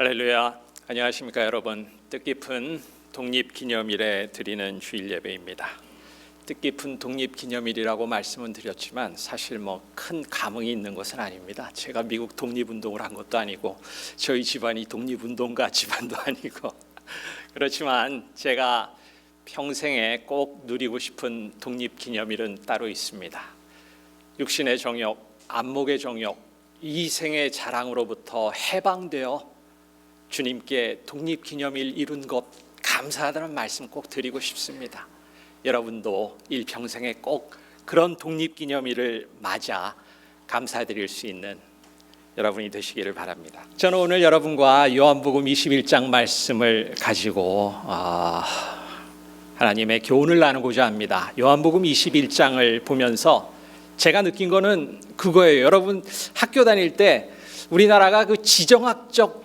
할렐루야. 안녕하십니까 여러분. 뜻깊은 독립기념일에 드리는 주일 예배입니다. 뜻깊은 독립기념일이라고 말씀은 드렸지만 사실 큰 감흥이 있는 것은 아닙니다. 제가 미국 독립운동을 한 것도 아니고 저희 집안이 독립운동가 집안도 아니고 그렇지만 제가 평생에 꼭 누리고 싶은 독립기념일은 따로 있습니다. 육신의 정욕, 안목의 정욕, 이생의 자랑으로부터 해방되어 주님께 독립기념일 이룬 것 감사하다는 말씀 꼭 드리고 싶습니다. 여러분도 일평생에 꼭 그런 독립기념일을 맞아 감사드릴 수 있는 여러분이 되시기를 바랍니다. 저는 오늘 여러분과 요한복음 21장 말씀을 가지고 하나님의 교훈을 나누고자 합니다. 요한복음 21장을 보면서 제가 느낀 거는 그거예요. 여러분 학교 다닐 때 우리나라가 그 지정학적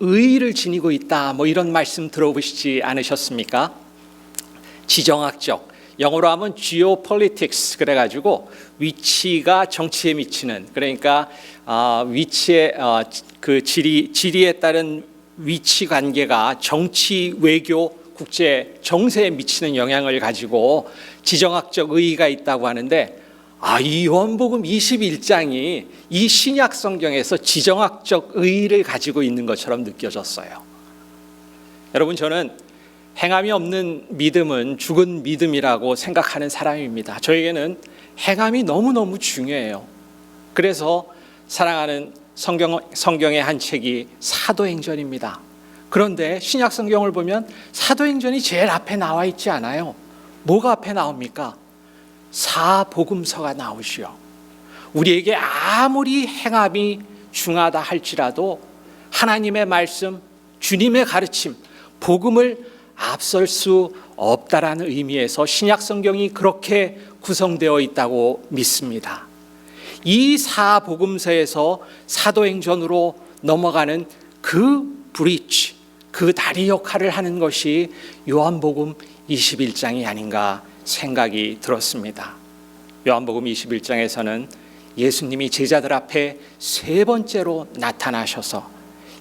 의의를 지니고 있다 이런 말씀 들어보시지 않으셨습니까? 지정학적, 영어로 하면 geopolitics 그래가지고 위치가 정치에 미치는, 그러니까 위치의 그 지리에 따른 위치 관계가 정치, 외교, 국제 정세에 미치는 영향을 가지고 지정학적 의의가 있다고 하는데 이 요한복음 21장이 이 신약 성경에서 지정학적 의의를 가지고 있는 것처럼 느껴졌어요. 여러분, 저는 행함이 없는 믿음은 죽은 믿음이라고 생각하는 사람입니다. 저에게는 행함이 너무너무 중요해요. 그래서 사랑하는 성경의 한 책이 사도행전입니다. 그런데 신약 성경을 보면 사도행전이 제일 앞에 나와 있지 않아요. 뭐가 앞에 나옵니까? 사복음서가 나오시오. 우리에게 아무리 행함이 중하다 할지라도 하나님의 말씀, 주님의 가르침, 복음을 앞설 수 없다라는 의미에서 신약 성경이 그렇게 구성되어 있다고 믿습니다. 이 사복음서에서 사도행전으로 넘어가는 그 브리지, 그 다리 역할을 하는 것이 요한복음 21장이 아닌가 생각이 들었습니다. 요한복음 21장에서는 예수님이 제자들 앞에 세 번째로 나타나셔서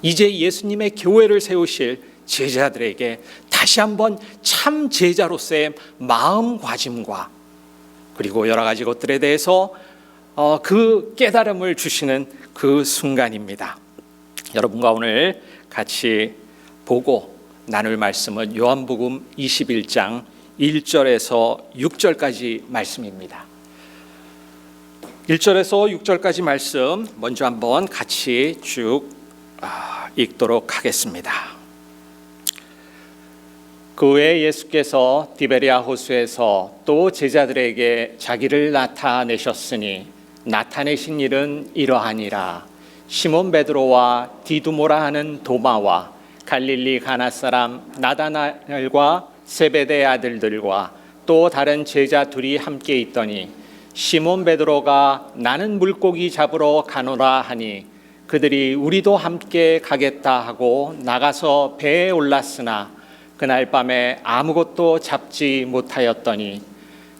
이제 예수님의 교회를 세우실 제자들에게 다시 한번 참 제자로서의 마음가짐과 그리고 여러 가지 것들에 대해서 그 깨달음을 주시는 그 순간입니다. 여러분과 오늘 같이 보고 나눌 말씀은 요한복음 21장 1절에서 6절까지 말씀입니다. 1절에서 6절까지 말씀 먼저 한번 같이 쭉 읽도록 하겠습니다. 그 후에 예수께서 디베리아 호수에서 또 제자들에게 자기를 나타내셨으니 나타내신 일은 이러하니라. 시몬 베드로와 디두모라 하는 도마와 갈릴리 가나 사람 나다나엘과 세베대의 아들들과 또 다른 제자 둘이 함께 있더니 시몬 베드로가 나는 물고기 잡으러 가노라 하니 그들이 우리도 함께 가겠다 하고 나가서 배에 올랐으나 그날 밤에 아무것도 잡지 못하였더니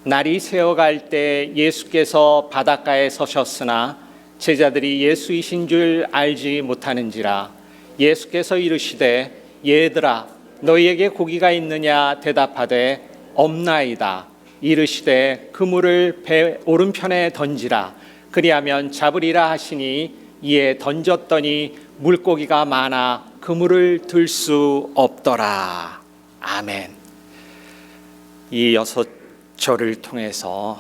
날이 새어갈 때 예수께서 바닷가에 서셨으나 제자들이 예수이신 줄 알지 못하는지라. 예수께서 이르시되 얘들아 너희에게 고기가 있느냐 대답하되 없나이다. 이르시되 그물을 배 오른편에 던지라. 그리하면 잡으리라 하시니 이에 던졌더니 물고기가 많아 그물을 들 수 없더라. 아멘. 이 6절을 통해서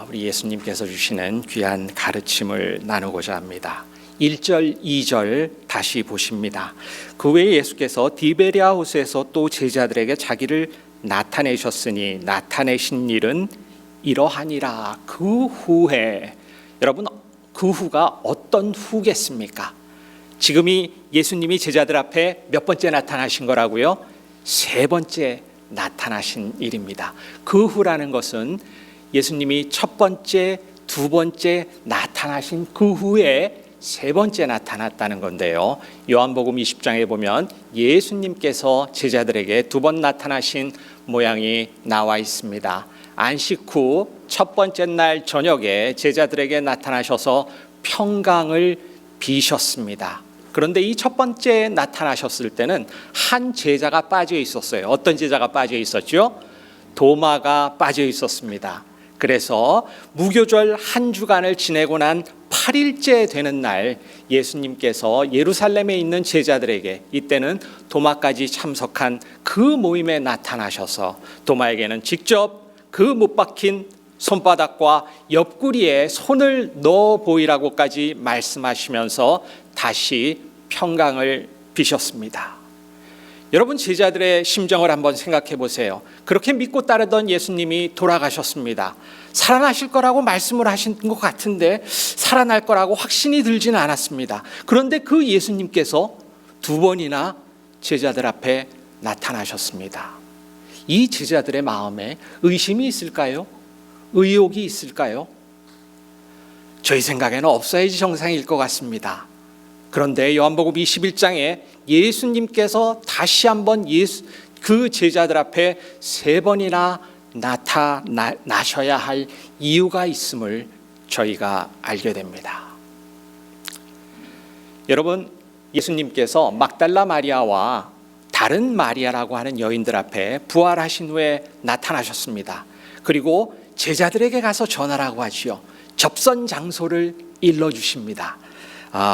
우리 예수님께서 주시는 귀한 가르침을 나누고자 합니다. 1절, 2절 다시 보십니다. 그 외에 예수께서 디베리아 호수에서 또 제자들에게 자기를 나타내셨으니 나타내신 일은 이러하니라. 그 후에, 여러분 그 후가 어떤 후겠습니까? 지금이 예수님이 제자들 앞에 몇 번째 나타나신 거라고요? 세 번째 나타나신 일입니다. 그 후라는 것은 예수님이 첫 번째, 두 번째 나타나신 그 후에 세 번째 나타났다는 건데요. 요한복음 20장에 보면 예수님께서 제자들에게 두 번 나타나신 모양이 나와 있습니다. 안식 후 첫 번째 날 저녁에 제자들에게 나타나셔서 평강을 비셨습니다. 그런데 이 첫 번째 나타나셨을 때는 한 제자가 빠져 있었어요. 어떤 제자가 빠져 있었죠? 도마가 빠져 있었습니다. 그래서 무교절 한 주간을 지내고 난 8일째 되는 날 예수님께서 예루살렘에 있는 제자들에게, 이때는 도마까지 참석한 그 모임에 나타나셔서 도마에게는 직접 그 못 박힌 손바닥과 옆구리에 손을 넣어 보이라고까지 말씀하시면서 다시 평강을 비셨습니다. 여러분, 제자들의 심정을 한번 생각해 보세요. 그렇게 믿고 따르던 예수님이 돌아가셨습니다. 살아나실 거라고 말씀을 하신 것 같은데 살아날 거라고 확신이 들지는 않았습니다. 그런데 그 예수님께서 두 번이나 제자들 앞에 나타나셨습니다. 이 제자들의 마음에 의심이 있을까요? 의혹이 있을까요? 저희 생각에는 없어야지 정상일 것 같습니다. 그런데 요한복음 21장에 예수님께서 다시 한번 그 제자들 앞에 세 번이나 나타나셔야 할 이유가 있음을 저희가 알게 됩니다. 여러분, 예수님께서 막달라 마리아와 다른 마리아라고 하는 여인들 앞에 부활하신 후에 나타나셨습니다. 그리고 제자들에게 가서 전하라고 하지요. 접선 장소를 일러주십니다.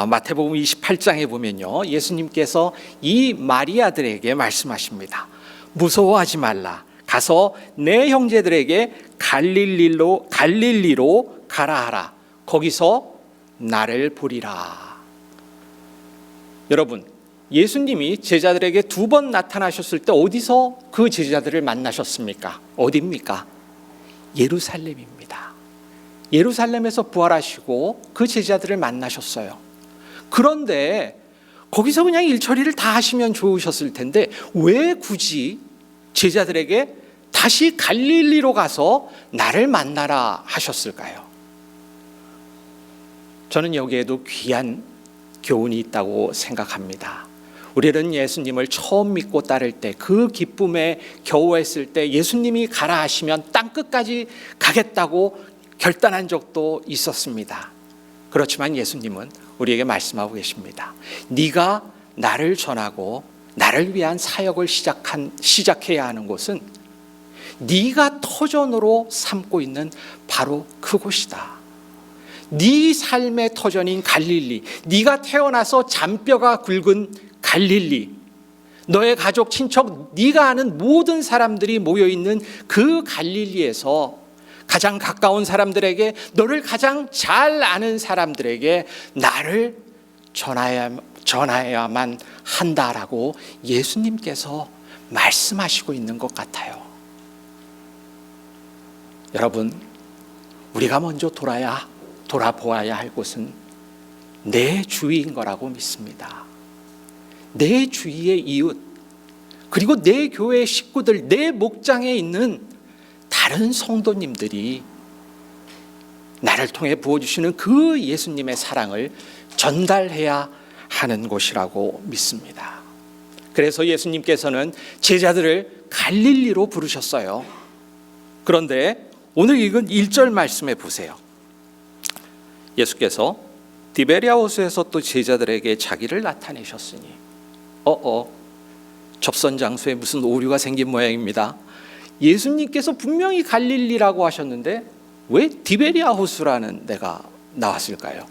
마태복음 28장에 보면요, 예수님께서 이 마리아들에게 말씀하십니다. 무서워하지 말라. 가서 내 형제들에게 갈릴리로 가라 하라. 거기서 나를 보리라. 여러분, 예수님이 제자들에게 두 번 나타나셨을 때 어디서 그 제자들을 만나셨습니까? 어디입니까? 예루살렘입니다. 예루살렘에서 부활하시고 그 제자들을 만나셨어요. 그런데 거기서 그냥 일처리를 다 하시면 좋으셨을 텐데 왜 굳이 제자들에게 다시 갈릴리로 가서 나를 만나라 하셨을까요? 저는 여기에도 귀한 교훈이 있다고 생각합니다. 우리는 예수님을 처음 믿고 따를 때, 그 기쁨에 겨워했을 때 예수님이 가라 하시면 땅끝까지 가겠다고 결단한 적도 있었습니다. 그렇지만 예수님은 우리에게 말씀하고 계십니다. 네가 나를 전하고 나를 위한 사역을 시작해야 하는 곳은 네가 터전으로 삼고 있는 바로 그곳이다. 네 삶의 터전인 갈릴리, 네가 태어나서 잔뼈가 굵은 갈릴리, 너의 가족, 친척, 네가 아는 모든 사람들이 모여있는 그 갈릴리에서 가장 가까운 사람들에게, 너를 가장 잘 아는 사람들에게 나를 전하야만 한다라고 예수님께서 말씀하시고 있는 것 같아요. 여러분, 우리가 먼저 돌아보아야 할 곳은 내 주위인 거라고 믿습니다. 내 주위의 이웃, 그리고 내 교회 식구들, 내 목장에 있는 다른 성도님들이 나를 통해 부어주시는 그 예수님의 사랑을 전달해야 하는 곳이라고 믿습니다. 그래서 예수님께서는 제자들을 갈릴리로 부르셨어요. 그런데 오늘 읽은 1절 말씀에 보세요. 예수께서 디베랴 호수에서 또 제자들에게 자기를 나타내셨으니, 접선 장소에 무슨 오류가 생긴 모양입니다. 예수님께서 분명히 갈릴리라고 하셨는데 왜 디베랴 호수라는 데가 나왔을까요?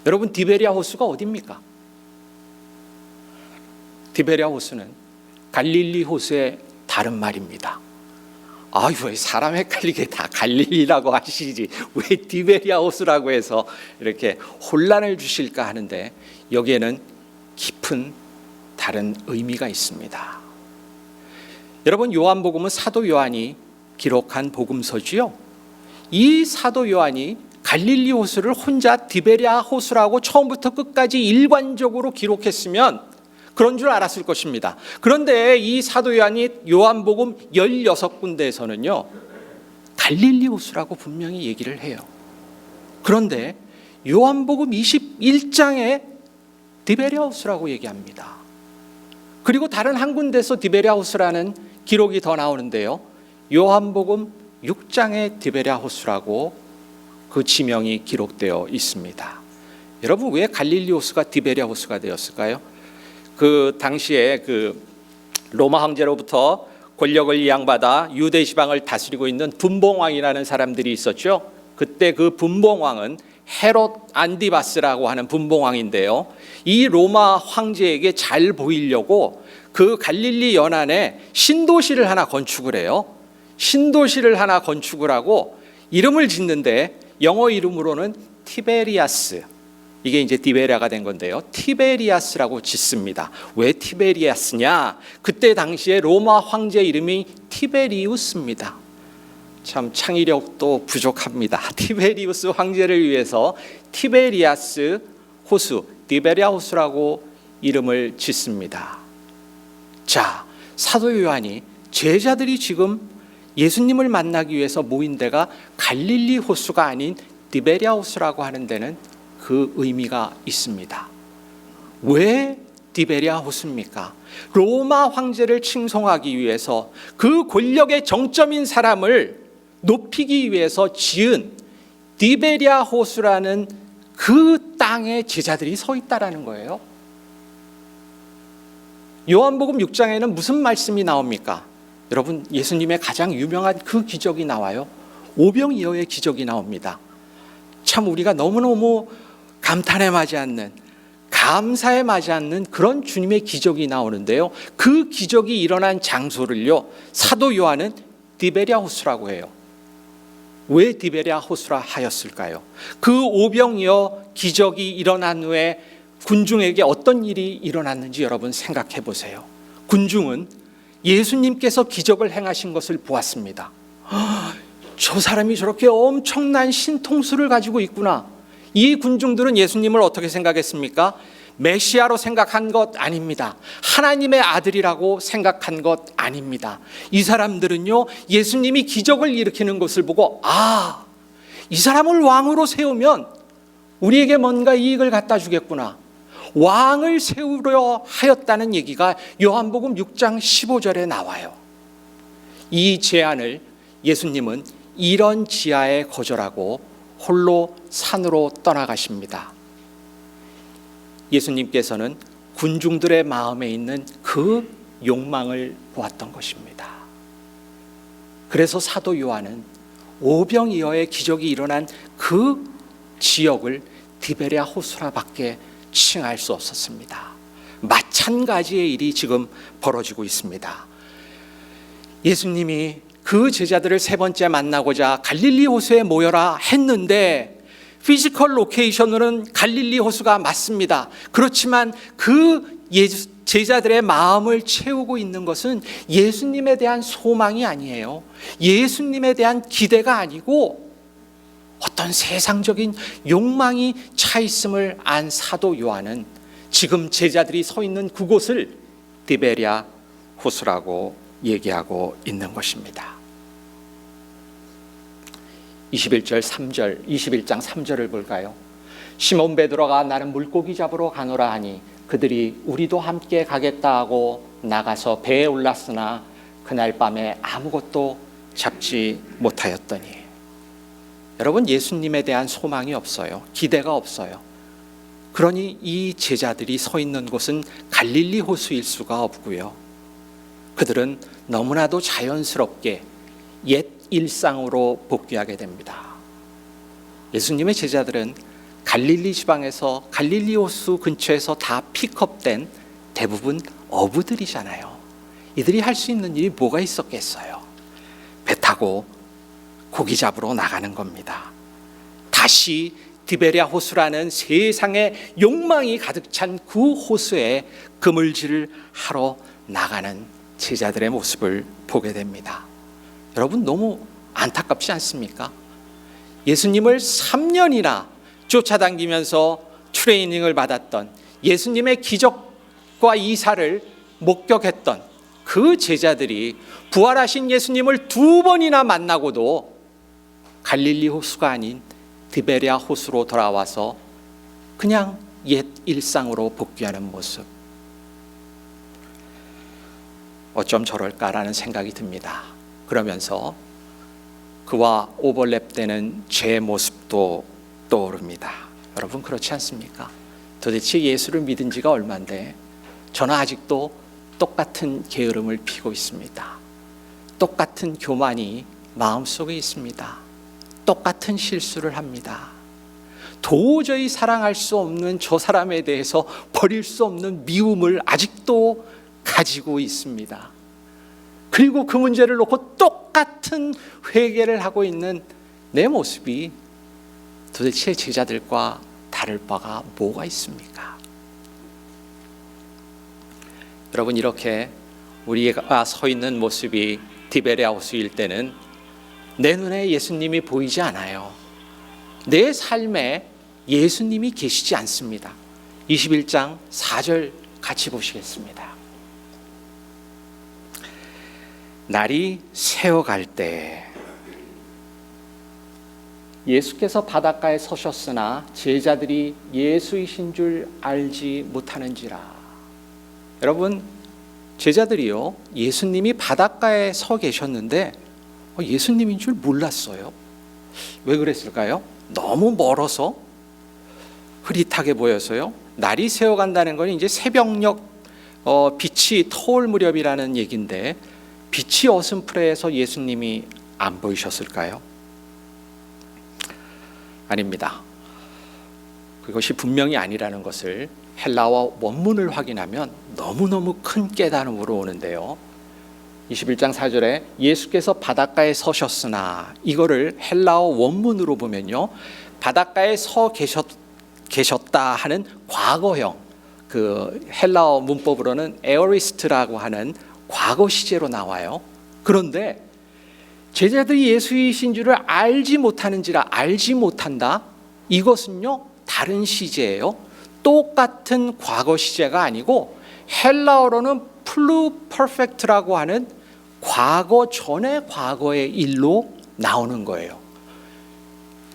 여러분, 디베랴 호수가 어디입니까? 디베랴 호수는 갈릴리 호수의 다른 말입니다. 왜 사람 헷갈리게 다 갈릴리라고 하시지 왜 디베랴 호수라고 해서 이렇게 혼란을 주실까 하는데, 여기에는 깊은 다른 의미가 있습니다. 여러분, 요한복음은 사도 요한이 기록한 복음서지요. 이 사도 요한이 갈릴리 호수를 혼자 디베랴 호수라고 처음부터 끝까지 일관적으로 기록했으면 그런 줄 알았을 것입니다. 그런데 이 사도 요한이 요한복음 16군데에서는요 갈릴리 호수라고 분명히 얘기를 해요. 그런데 요한복음 21장에 디베랴 호수라고 얘기합니다. 그리고 다른 한 군데서 디베랴 호수라는 기록이 더 나오는데요, 요한복음 6장에 디베랴 호수라고 그 지명이 기록되어 있습니다. 여러분, 왜 갈릴리 호수가 디베랴 호수가 되었을까요? 그 당시에 그 로마 황제로부터 권력을 이양받아 유대 지방을 다스리고 있는 분봉왕이라는 사람들이 있었죠. 그때 그 분봉왕은 헤롯 안디바스라고 하는 분봉왕인데요. 이 로마 황제에게 잘 보이려고 그 갈릴리 연안에 신도시를 하나 건축을 해요. 신도시를 하나 건축을 하고 이름을 짓는데 영어 이름으로는 티베리아스, 이게 이제 디베랴가 된 건데요. 티베리아스라고 짓습니다. 왜 티베리아스냐? 그때 당시에 로마 황제 이름이 티베리우스입니다. 참 창의력도 부족합니다. 티베리우스 황제를 위해서 티베리아스 호수, 디베랴 호수라고 이름을 짓습니다. 자, 사도 요한이 제자들이 지금 예수님을 만나기 위해서 모인 데가 갈릴리 호수가 아닌 디베랴 호수라고 하는 데는 그 의미가 있습니다. 왜 디베랴 호수입니까? 로마 황제를 칭송하기 위해서 그 권력의 정점인 사람을 높이기 위해서 지은 디베랴 호수라는 그 땅에 제자들이 서 있다라는 거예요. 요한복음 6장에는 무슨 말씀이 나옵니까? 여러분, 예수님의 가장 유명한 그 기적이 나와요. 오병이어의 기적이 나옵니다. 참 우리가 너무너무 감탄에 맞지 않는, 감사에 맞지 않는 그런 주님의 기적이 나오는데요. 그 기적이 일어난 장소를요, 사도 요한은 디베랴 호수라고 해요. 왜 디베랴 호수라 하였을까요? 그 오병이어 기적이 일어난 후에 군중에게 어떤 일이 일어났는지 여러분 생각해 보세요. 군중은 예수님께서 기적을 행하신 것을 보았습니다. 저 사람이 저렇게 엄청난 신통수를 가지고 있구나. 이 군중들은 예수님을 어떻게 생각했습니까? 메시아로 생각한 것 아닙니다. 하나님의 아들이라고 생각한 것 아닙니다. 이 사람들은요, 예수님이 기적을 일으키는 것을 보고 이 사람을 왕으로 세우면 우리에게 뭔가 이익을 갖다 주겠구나. 왕을 세우려 하였다는 얘기가 요한복음 6장 15절에 나와요. 이 제안을 예수님은 이런 지하에 거절하고 홀로 산으로 떠나가십니다. 예수님께서는 군중들의 마음에 있는 그 욕망을 보았던 것입니다. 그래서 사도 요한은 오병이어의 기적이 일어난 그 지역을 디베랴 호수라밖에 칭할 수 없었습니다. 마찬가지의 일이 지금 벌어지고 있습니다. 예수님이 그 제자들을 세 번째 만나고자 갈릴리 호수에 모여라 했는데 피지컬 로케이션으로는 갈릴리 호수가 맞습니다. 그렇지만 그 제자들의 마음을 채우고 있는 것은 예수님에 대한 소망이 아니에요. 예수님에 대한 기대가 아니고 어떤 세상적인 욕망이 차 있음을 안 사도 요한은 지금 제자들이 서 있는 그곳을 디베랴 호수라고 얘기하고 있는 것입니다. 21장 3절을 볼까요? 시몬 베드로가 나는 물고기 잡으러 가노라 하니 그들이 우리도 함께 가겠다 하고 나가서 배에 올랐으나 그날 밤에 아무것도 잡지 못하였더니. 여러분, 예수님에 대한 소망이 없어요. 기대가 없어요. 그러니 이 제자들이 서 있는 곳은 갈릴리 호수일 수가 없고요. 그들은 너무나도 자연스럽게 옛 일상으로 복귀하게 됩니다. 예수님의 제자들은 갈릴리 지방에서 갈릴리 호수 근처에서 다 픽업된 대부분 어부들이잖아요. 이들이 할 수 있는 일이 뭐가 있었겠어요? 배 타고 고기 잡으러 나가는 겁니다. 다시 디베랴 호수라는 세상의 욕망이 가득 찬 그 호수에 그물질을 하러 나가는 제자들의 모습을 보게 됩니다. 여러분, 너무 안타깝지 않습니까? 예수님을 3년이나 쫓아다니면서 트레이닝을 받았던, 예수님의 기적과 이사를 목격했던 그 제자들이 부활하신 예수님을 2번이나 만나고도 갈릴리 호수가 아닌 디베랴 호수로 돌아와서 그냥 옛 일상으로 복귀하는 모습. 어쩜 저럴까라는 생각이 듭니다. 그러면서 그와 오버랩되는 제 모습도 떠오릅니다. 여러분 그렇지 않습니까? 도대체 예수를 믿은 지가 얼마인데 저는 아직도 똑같은 게으름을 피고 있습니다. 똑같은 교만이 마음속에 있습니다. 똑같은 실수를 합니다. 도저히 사랑할 수 없는 저 사람에 대해서 버릴 수 없는 미움을 아직도 가지고 있습니다. 그리고 그 문제를 놓고 똑같은 회개를 하고 있는 내 모습이 도대체 제자들과 다를 바가 뭐가 있습니까? 여러분, 이렇게 우리가 서 있는 모습이 디베레아우스일 때는 내 눈에 예수님이 보이지 않아요. 내 삶에 예수님이 계시지 않습니다. 21장 4절 같이 보시겠습니다. 날이 새어갈 때 예수께서 바닷가에 서셨으나 제자들이 예수이신 줄 알지 못하는지라. 여러분, 제자들이요, 예수님이 바닷가에 서 계셨는데 예수님인 줄 몰랐어요. 왜 그랬을까요? 너무 멀어서, 흐릿하게 보여서요. 날이 새어간다는 건 이제 새벽녘 빛이 터올 무렵이라는 얘기인데, 빛이 어슴푸레해서 예수님이 안 보이셨을까요? 아닙니다. 그것이 분명히 아니라는 것을 헬라어 원문을 확인하면 너무너무 큰 깨달음으로 오는데요. 21장 4절에 예수께서 바닷가에 서셨으나, 이거를 헬라어 원문으로 보면요, 바닷가에 서 계셨다 하는 과거형, 그 헬라어 문법으로는 에어리스트라고 하는 과거 시제로 나와요. 그런데 제자들이 예수이신 줄을 알지 못하는지라, 알지 못한다, 이것은요 다른 시제예요. 똑같은 과거 시제가 아니고 헬라어로는 플루퍼펙트라고 하는 과거 전의 과거의 일로 나오는 거예요.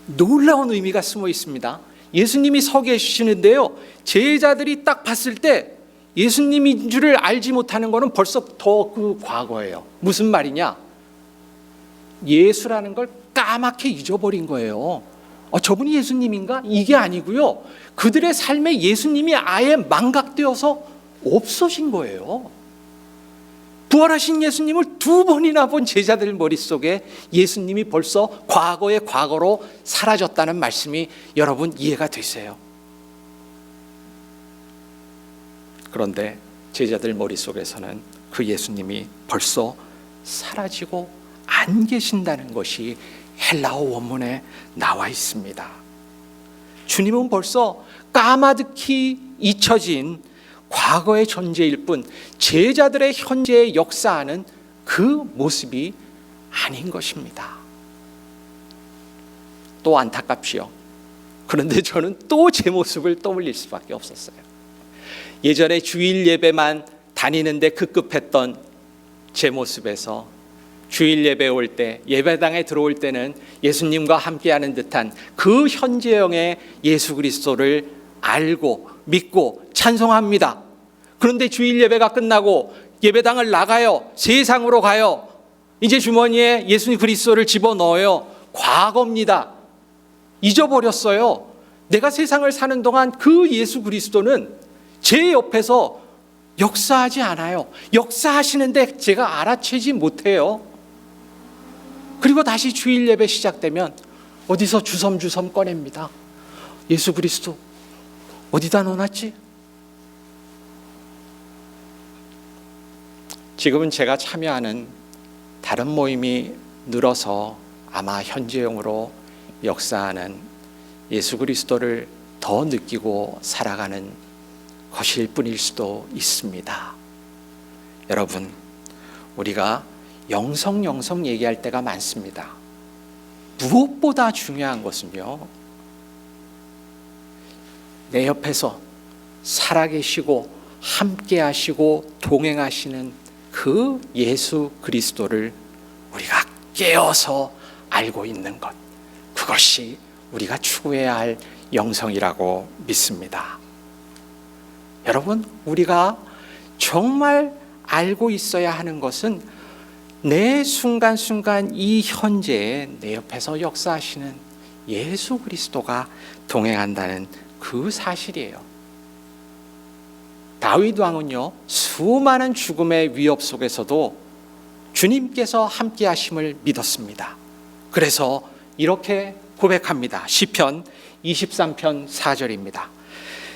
놀라운 의미가 숨어 있습니다. 예수님이 서 계시는데요, 제자들이 딱 봤을 때 예수님인 줄을 알지 못하는 것은 벌써 더 그 과거예요. 무슨 말이냐? 예수라는 걸 까맣게 잊어버린 거예요. 저분이 예수님인가? 이게 아니고요, 그들의 삶에 예수님이 아예 망각되어서 없어진 거예요. 부활하신 예수님을 두 번이나 본 제자들 머릿속에 예수님이 벌써 과거의 과거로 사라졌다는 말씀이 여러분 이해가 되세요? 그런데 제자들 머릿속에서는 그 예수님이 벌써 사라지고 안 계신다는 것이 헬라어 원문에 나와 있습니다. 주님은 벌써 까마득히 잊혀진 과거의 존재일 뿐 제자들의 현재에 역사하는 그 모습이 아닌 것입니다. 또 안타깝지요. 그런데 저는 또 제 모습을 떠올릴 수밖에 없었어요. 예전에 주일 예배만 다니는데 급급했던 제 모습에서 주일 예배 올 때, 예배당에 들어올 때는 예수님과 함께하는 듯한 그 현재형의 예수 그리스도를 알고 믿고 찬송합니다. 그런데 주일 예배가 끝나고 예배당을 나가요. 세상으로 가요. 이제 주머니에 예수 그리스도를 집어넣어요. 과거입니다. 잊어버렸어요. 내가 세상을 사는 동안 그 예수 그리스도는 제 옆에서 역사하지 않아요. 역사하시는데 제가 알아채지 못해요. 그리고 다시 주일 예배 시작되면 어디서 주섬주섬 꺼냅니다. 예수 그리스도 어디다 넣어놨지? 지금은 제가 참여하는 다른 모임이 늘어서 아마 현재형으로 역사하는 예수 그리스도를 더 느끼고 살아가는 것일 뿐일 수도 있습니다. 여러분, 우리가 영성 얘기할 때가 많습니다. 무엇보다 중요한 것은요, 내 옆에서 살아계시고 함께하시고 동행하시는 그 예수 그리스도를 우리가 깨어서 알고 있는 것, 그것이 우리가 추구해야 할 영성이라고 믿습니다. 여러분, 우리가 정말 알고 있어야 하는 것은 내 순간순간 이 현재에 내 옆에서 역사하시는 예수 그리스도가 동행한다는 그 사실이에요. 다윗 왕은요, 수많은 죽음의 위협 속에서도 주님께서 함께 하심을 믿었습니다. 그래서 이렇게 고백합니다. 시편 23편 4절입니다.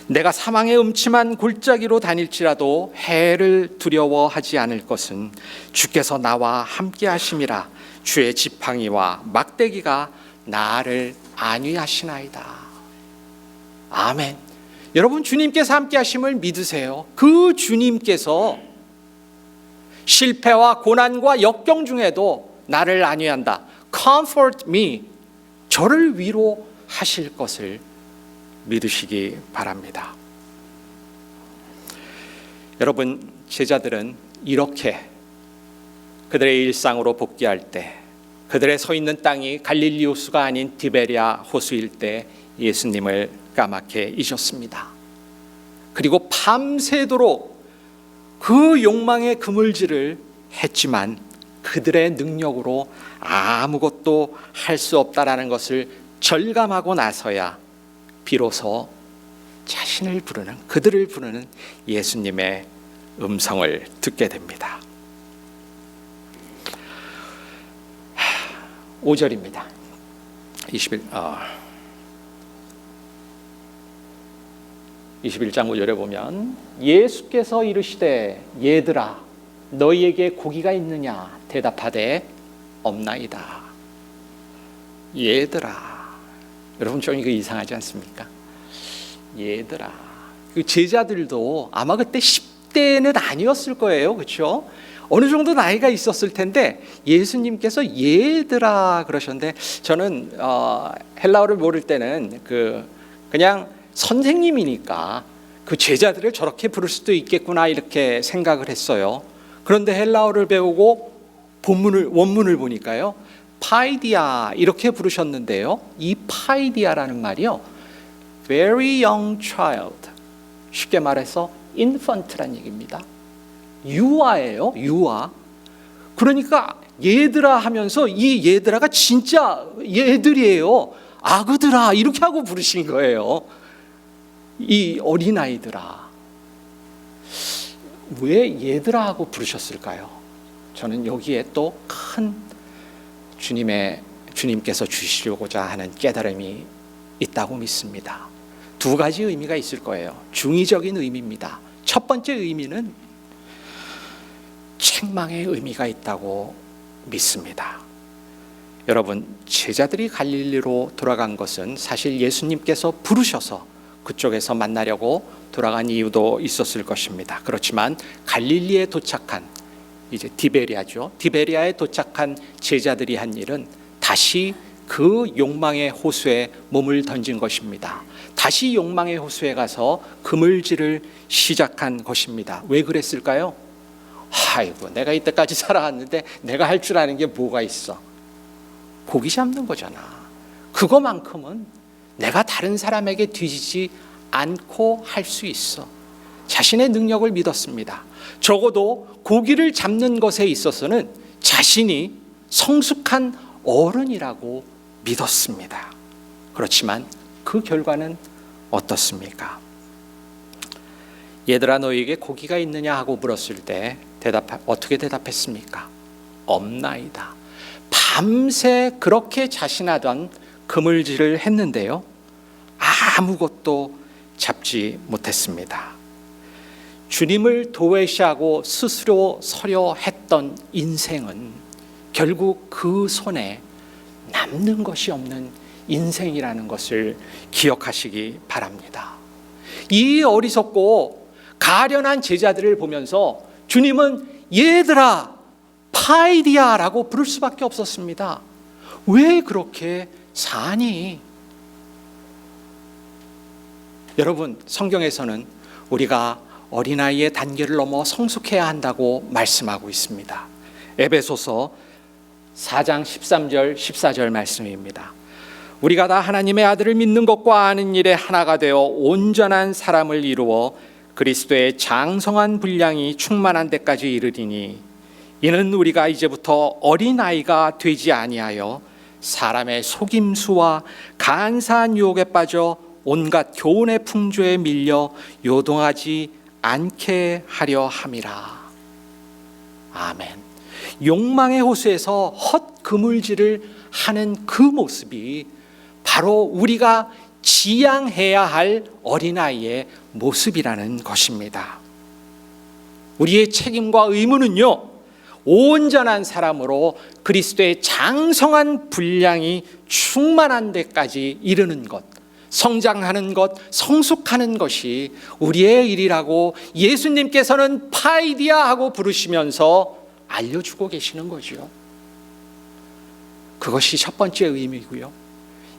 내가 사망의 음침한 골짜기로 다닐지라도 해를 두려워하지 않을 것은 주께서 나와 함께 하심이라. 주의 지팡이와 막대기가 나를 안위하시나이다. 아멘. 여러분, 주님께서 함께 하심을 믿으세요. 그 주님께서 실패와 고난과 역경 중에도 나를 안위한다. Comfort me. 저를 위로하실 것을 믿으시기 바랍니다. 여러분, 제자들은 이렇게 그들의 일상으로 복귀할 때, 그들의 서 있는 땅이 갈릴리 호수가 아닌 디베랴 호수일 때 예수님을 까맣게 잊었습니다. 그리고 밤새도록 그 욕망의 그물질을 했지만 그들의 능력으로 아무것도 할 수 없다라는 것을 절감하고 나서야 비로소 자신을 부르는, 그들을 부르는 예수님의 음성을 듣게 됩니다. 5절입니다. 21장 5절에 보면 예수께서 이르시되 얘들아 너희에게 고기가 있느냐 대답하되 없나이다. 얘들아, 여러분 좀 이거 이상하지 않습니까? 얘들아, 그 제자들도 아마 그때 10대는 아니었을 거예요, 그렇죠? 어느 정도 나이가 있었을 텐데 예수님께서 얘들아 그러셨는데, 저는 헬라어를 모를 때는 그냥 선생님이니까 그 제자들을 저렇게 부를 수도 있겠구나 이렇게 생각을 했어요. 그런데 헬라어를 배우고 원문을 보니까요, 파이디아 이렇게 부르셨는데요, 이 파이디아라는 말이요, very young child, 쉽게 말해서 infant란 얘기입니다. 유아예요, 유아. 그러니까 얘들아 하면서 이 얘들아가 진짜 얘들이에요. 아그들아 이렇게 하고 부르신 거예요. 이 어린아이들아. 왜 얘들아 하고 부르셨을까요? 저는 여기에 또 큰 주님께서 주시려고자 하는 깨달음이 있다고 믿습니다. 두 가지 의미가 있을 거예요. 중의적인 의미입니다. 첫 번째 의미는 책망의 의미가 있다고 믿습니다. 여러분, 제자들이 갈릴리로 돌아간 것은 사실 예수님께서 부르셔서 그쪽에서 만나려고 돌아간 이유도 있었을 것입니다. 그렇지만 갈릴리에 도착한, 이제 디베리아죠, 디베리아에 도착한 제자들이 한 일은 다시 그 욕망의 호수에 몸을 던진 것입니다. 다시 욕망의 호수에 가서 그물질을 시작한 것입니다. 왜 그랬을까요? 아이고, 내가 이때까지 살아왔는데 내가 할 줄 아는 게 뭐가 있어? 고기 잡는 거잖아. 그거만큼은 내가 다른 사람에게 뒤지지 않고 할 수 있어. 자신의 능력을 믿었습니다. 적어도 고기를 잡는 것에 있어서는 자신이 성숙한 어른이라고 믿었습니다. 그렇지만 그 결과는 어떻습니까? 얘들아 너희에게 고기가 있느냐 하고 물었을 때 어떻게 대답했습니까? 없나이다. 밤새 그렇게 자신하던 그물질을 했는데요, 아무것도 잡지 못했습니다. 주님을 도외시하고 스스로 서려 했던 인생은 결국 그 손에 남는 것이 없는 인생이라는 것을 기억하시기 바랍니다. 이 어리석고 가련한 제자들을 보면서 주님은 얘들아 파이디아라고 부를 수밖에 없었습니다. 왜 그렇게 사니? 여러분, 성경에서는 우리가 어린아이의 단계를 넘어 성숙해야 한다고 말씀하고 있습니다. 에베소서 4장 13절 14절 말씀입니다. 우리가 다 하나님의 아들을 믿는 것과 아는 일에 하나가 되어 온전한 사람을 이루어 그리스도의 장성한 분량이 충만한 데까지 이르리니, 이는 우리가 이제부터 어린아이가 되지 아니하여 사람의 속임수와 간사한 유혹에 빠져 온갖 교훈의 풍조에 밀려 요동하지 않게 하려 함이라. 아멘. 욕망의 호수에서 헛그물질을 하는 그 모습이 바로 우리가 지양해야 할 어린아이의 모습이라는 것입니다. 우리의 책임과 의무는요, 온전한 사람으로 그리스도의 장성한 분량이 충만한 데까지 이르는 것, 성장하는 것, 성숙하는 것이 우리의 일이라고 예수님께서는 파이디아하고 부르시면서 알려주고 계시는 거죠. 그것이 첫 번째 의미고요.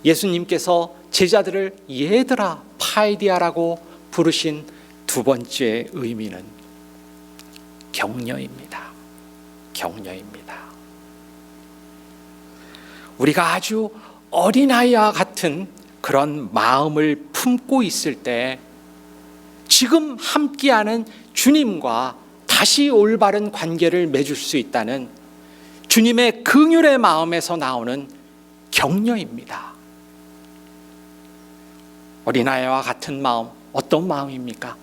예수님께서 제자들을 얘들아 파이디아라고 부르신 두 번째 의미는 격려입니다. 격려입니다. 우리가 아주 어린아이와 같은 그런 마음을 품고 있을 때 지금 함께하는 주님과 다시 올바른 관계를 맺을 수 있다는 주님의 긍휼의 마음에서 나오는 격려입니다. 어린아이와 같은 마음, 어떤 마음입니까?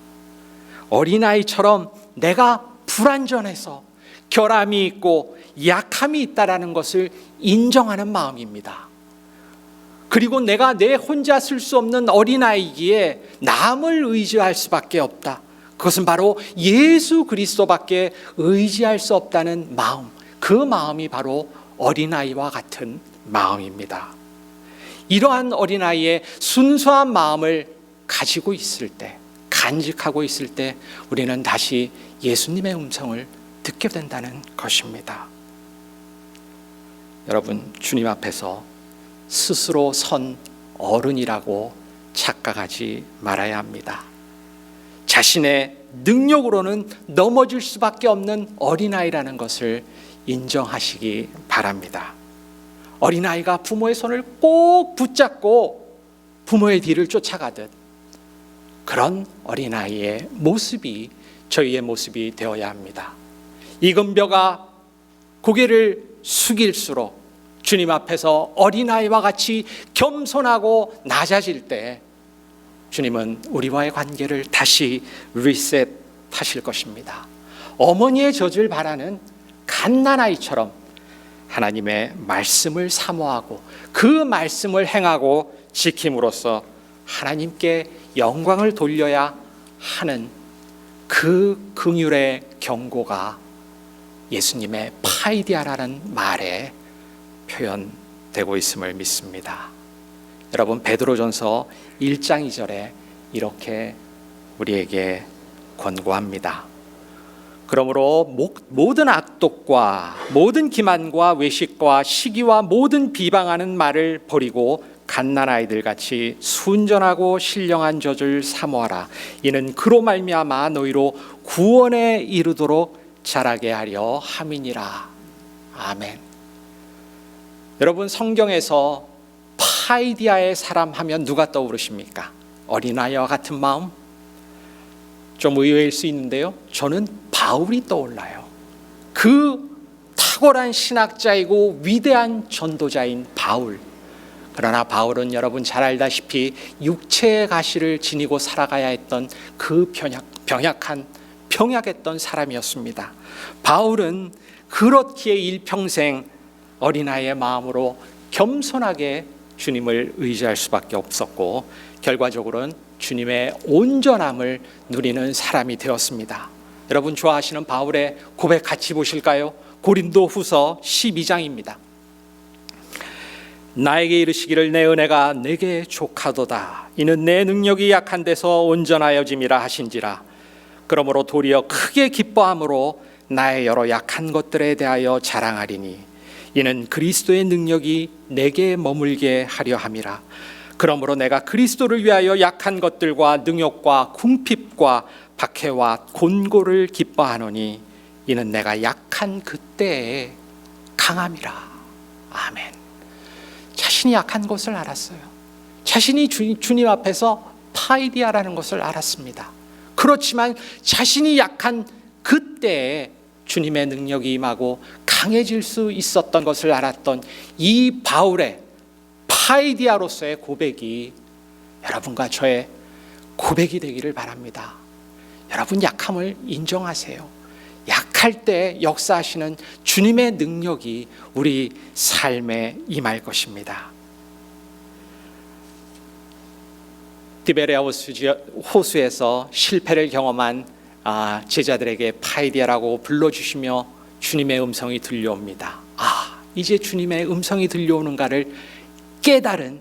어린아이처럼 내가 불완전해서 결함이 있고 약함이 있다라는 것을 인정하는 마음입니다. 그리고 내가 내 혼자 쓸 수 없는 어린아이기에 남을 의지할 수밖에 없다. 그것은 바로 예수 그리스도밖에 의지할 수 없다는 마음, 그 마음이 바로 어린아이와 같은 마음입니다. 이러한 어린아이의 순수한 마음을 가지고 있을 때, 간직하고 있을 때 우리는 다시 예수님의 음성을 듣게 된다는 것입니다. 여러분, 주님 앞에서 스스로 선 어른이라고 착각하지 말아야 합니다. 자신의 능력으로는 넘어질 수밖에 없는 어린아이라는 것을 인정하시기 바랍니다. 어린아이가 부모의 손을 꼭 붙잡고 부모의 뒤를 쫓아가듯 그런 어린아이의 모습이 저희의 모습이 되어야 합니다. 익은 벼가 고개를 숙일수록 주님 앞에서 어린아이와 같이 겸손하고 낮아질 때 주님은 우리와의 관계를 다시 리셋하실 것입니다. 어머니의 젖을 바라는 갓난아이처럼 하나님의 말씀을 사모하고 그 말씀을 행하고 지킴으로써 하나님께 영광을 돌려야 하는 그 긍휼의 경고가 예수님의 파이디아라는 말에 표현되고 있음을 믿습니다. 여러분, 베드로전서 1장 2절에 이렇게 우리에게 권고합니다. 그러므로 모든 악독과 모든 기만과 외식과 시기와 모든 비방하는 말을 버리고 갓난아이들 같이 순전하고 신령한 젖을 사모하라. 이는 그로 말미암아 너희로 구원에 이르도록 자라게 하려 함이니라. 아멘. 여러분, 성경에서 파이디아의 사람 하면 누가 떠오르십니까? 어린아이와 같은 마음? 좀 의외일 수 있는데요, 저는 바울이 떠올라요. 그 탁월한 신학자이고 위대한 전도자인 바울. 그러나 바울은 여러분 잘 알다시피 육체의 가시를 지니고 살아가야 했던 그 병약했던 사람이었습니다. 바울은 그렇기에 일평생 어린아이의 마음으로 겸손하게 주님을 의지할 수밖에 없었고 결과적으로는 주님의 온전함을 누리는 사람이 되었습니다. 여러분 좋아하시는 바울의 고백 같이 보실까요? 고린도후서 12장입니다. 나에게 이르시기를 내 은혜가 내게 족하도다. 이는 내 능력이 약한 데서 온전하여짐이라 하신지라. 그러므로 도리어 크게 기뻐함으로 나의 여러 약한 것들에 대하여 자랑하리니 이는 그리스도의 능력이 내게 머물게 하려 함이라. 그러므로 내가 그리스도를 위하여 약한 것들과 능욕과 궁핍과 박해와 곤고를 기뻐하노니 이는 내가 약한 그때에 강함이라. 아멘. 자신이 약한 것을 알았어요. 자신이 주님 앞에서 파이디아라는 것을 알았습니다. 그렇지만 자신이 약한 그때에 주님의 능력이 임하고 강해질 수 있었던 것을 알았던 이 바울의 파이디아로서의 고백이 여러분과 저의 고백이 되기를 바랍니다. 여러분, 약함을 인정하세요. 약할 때 역사하시는 주님의 능력이 우리 삶에 임할 것입니다. 디베레아 호수에서 실패를 경험한 제자들에게 파이디아라고 불러주시며 주님의 음성이 들려옵니다. 이제 주님의 음성이 들려오는가를 깨달은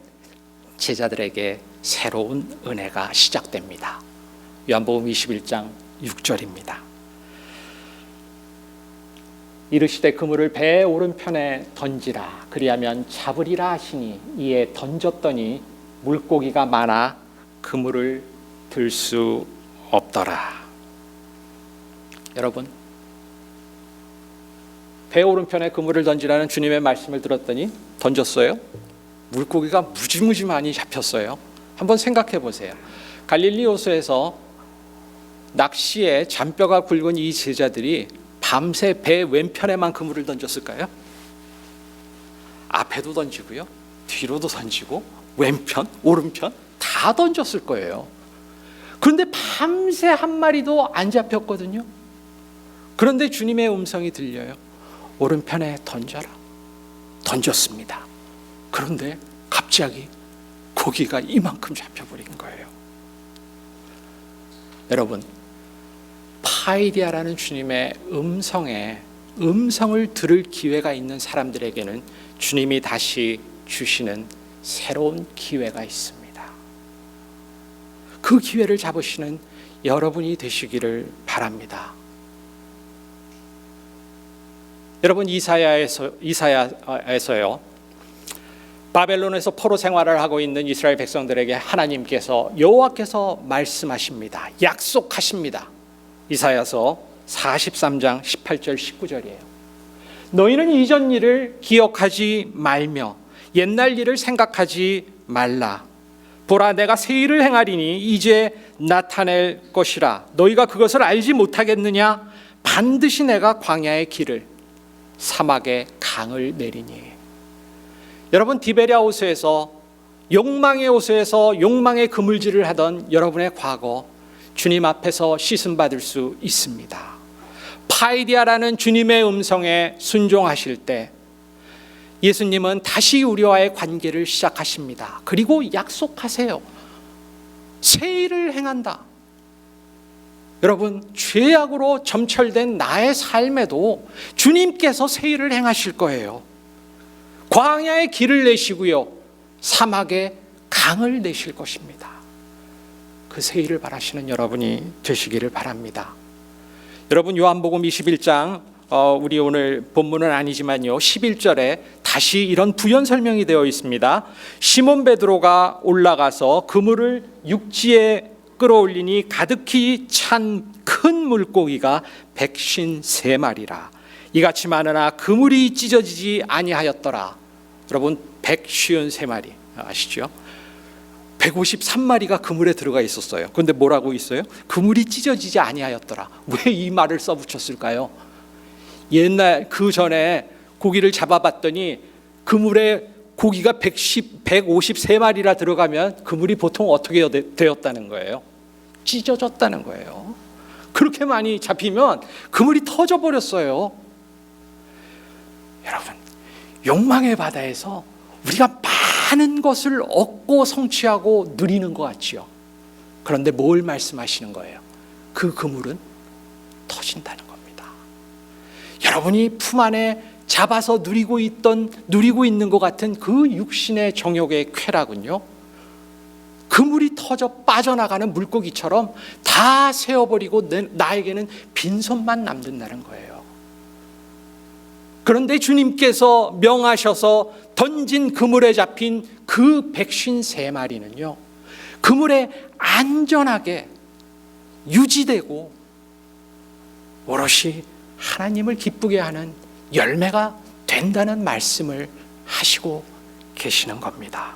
제자들에게 새로운 은혜가 시작됩니다. 요한복음 21장 6절입니다. 이르시되 그물을 배의 오른편에 던지라, 그리하면 잡으리라 하시니 이에 던졌더니 물고기가 많아 그물을 들 수 없더라. 여러분, 배 오른편에 그물을 던지라는 주님의 말씀을 들었더니 던졌어요. 물고기가 무지무지 많이 잡혔어요. 한번 생각해 보세요. 갈릴리 호수에서 낚시에 잔뼈가 굵은 이 제자들이 밤새 배 왼편에만 그물을 던졌을까요? 앞에도 던지고요, 뒤로도 던지고, 왼편, 오른편 다 던졌을 거예요. 그런데 밤새 한 마리도 안 잡혔거든요. 그런데 주님의 음성이 들려요. 오른편에 던져라. 던졌습니다. 그런데 갑자기 고기가 이만큼 잡혀버린 거예요. 여러분, 파이디아라는 주님의 음성을 들을 기회가 있는 사람들에게는 주님이 다시 주시는 새로운 기회가 있습니다. 그 기회를 잡으시는 여러분이 되시기를 바랍니다. 여러분, 이사야에서요, 바벨론에서 포로 생활을 하고 있는 이스라엘 백성들에게 하나님께서, 여호와께서 말씀하십니다. 약속하십니다. 이사야서 43장 18절 19절이에요. 너희는 이전 일을 기억하지 말며 옛날 일을 생각하지 말라. 보라, 내가 새 일을 행하리니 이제 나타낼 것이라. 너희가 그것을 알지 못하겠느냐? 반드시 내가 광야의 길을, 사막의 강을 내리니. 여러분, 디베랴 호수에서, 욕망의 호수에서 욕망의 그물질을 하던 여러분의 과거, 주님 앞에서 씻음 받을 수 있습니다. 파이디아라는 주님의 음성에 순종하실 때 예수님은 다시 우리와의 관계를 시작하십니다. 그리고 약속하세요. 새 일을 행한다. 여러분, 죄악으로 점철된 나의 삶에도 주님께서 새 일을 행하실 거예요. 광야의 길을 내시고요, 사막에 강을 내실 것입니다. 그 새 일을 바라시는 여러분이 되시기를 바랍니다. 여러분, 요한복음 21장, 우리 오늘 본문은 아니지만요, 11절에 다시 이런 부연 설명이 되어 있습니다. 시몬 베드로가 올라가서 그물을 육지에 끌어올리니 가득히 찬 큰 물고기가 153마리라. 이같이 많으나 그물이 찢어지지 아니하였더라. 여러분, 153마리 아시죠? 153마리가 그물에 들어가 있었어요. 그런데 뭐라고 있어요? 그물이 찢어지지 아니하였더라. 왜 이 말을 써붙였을까요? 옛날 그 전에 고기를 잡아봤더니 그물에 고기가 153마리라 들어가면 그물이 보통 어떻게 되었다는 거예요? 찢어졌다는 거예요. 그렇게 많이 잡히면 그물이 터져버렸어요. 여러분, 욕망의 바다에서 우리가 많은 것을 얻고 성취하고 누리는 것 같지요. 그런데 뭘 말씀하시는 거예요? 그 그물은 터진다는 겁니다. 여러분이 품 안에 잡아서 누리고 있는 것 같은 그 육신의 정욕의 쾌락은요, 그물이 터져 빠져나가는 물고기처럼 다 세어버리고 나에게는 빈손만 남는다는 거예요. 그런데 주님께서 명하셔서 던진 그물에 잡힌 그 153마리는요, 그물에 안전하게 유지되고 오롯이 하나님을 기쁘게 하는 열매가 된다는 말씀을 하시고 계시는 겁니다.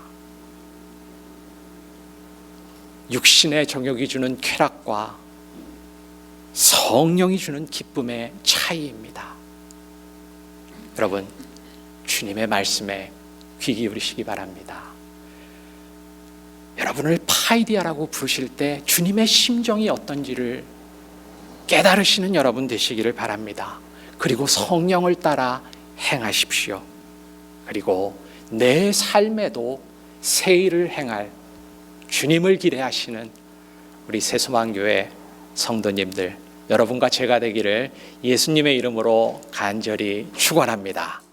육신의 정욕이 주는 쾌락과 성령이 주는 기쁨의 차이입니다. 여러분, 주님의 말씀에 귀 기울이시기 바랍니다. 여러분을 파이디아라고 부르실 때 주님의 심정이 어떤지를 깨달으시는 여러분 되시기를 바랍니다. 그리고 성령을 따라 행하십시오. 그리고 내 삶에도 새 일을 행할 주님을 기대하시는 우리 새소망교회 성도님들, 여러분과 제가 되기를 예수님의 이름으로 간절히 축원합니다.